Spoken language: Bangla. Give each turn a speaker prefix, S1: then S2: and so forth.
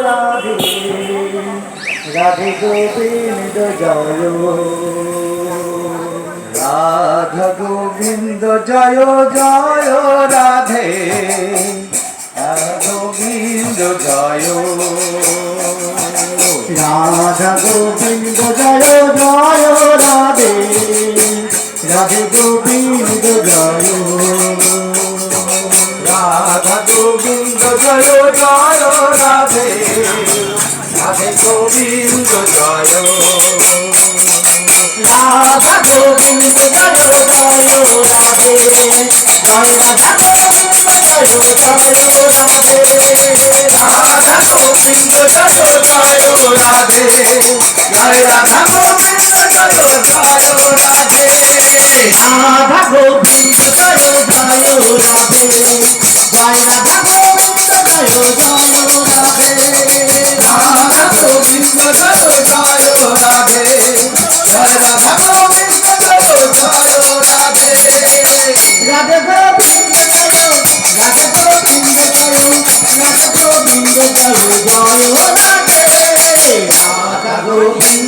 S1: রাধে রাধে গোবিন্দ জয় রাধা গোবিন্দ জয় জয় রাধে গোবিন্দ জয় রাধা গোবিন্দ জয় জয় রাধে রাধে গোবিন্দ জয় রাধা গোবিন্দ জয় জয় রাধে রাধে গোবিন্দ জয় রাধা গোবিন্দ জয় জয় রাধে জয় রাধা গোবিন্দ জয় জয় রাধে রাধা গোবিন্দ জয় জয় রাধে জয় রাধা গোবিন্দ জয় জয় রাধে রাধা গোবিন্দ জয় জয় রাধে জয় রাধা গোবিন্দ জয় জয় রাধে রাধা গোবিন্দ জয় জয় রাধে জয় রাধা গোবিন্দ জয় জয় রাধে রাধে গোবিন্দ জয় রাধে গোবিন্দ জয় রাধে গোবিন্দ জয় জয় রাধে রাধা গোবিন্দ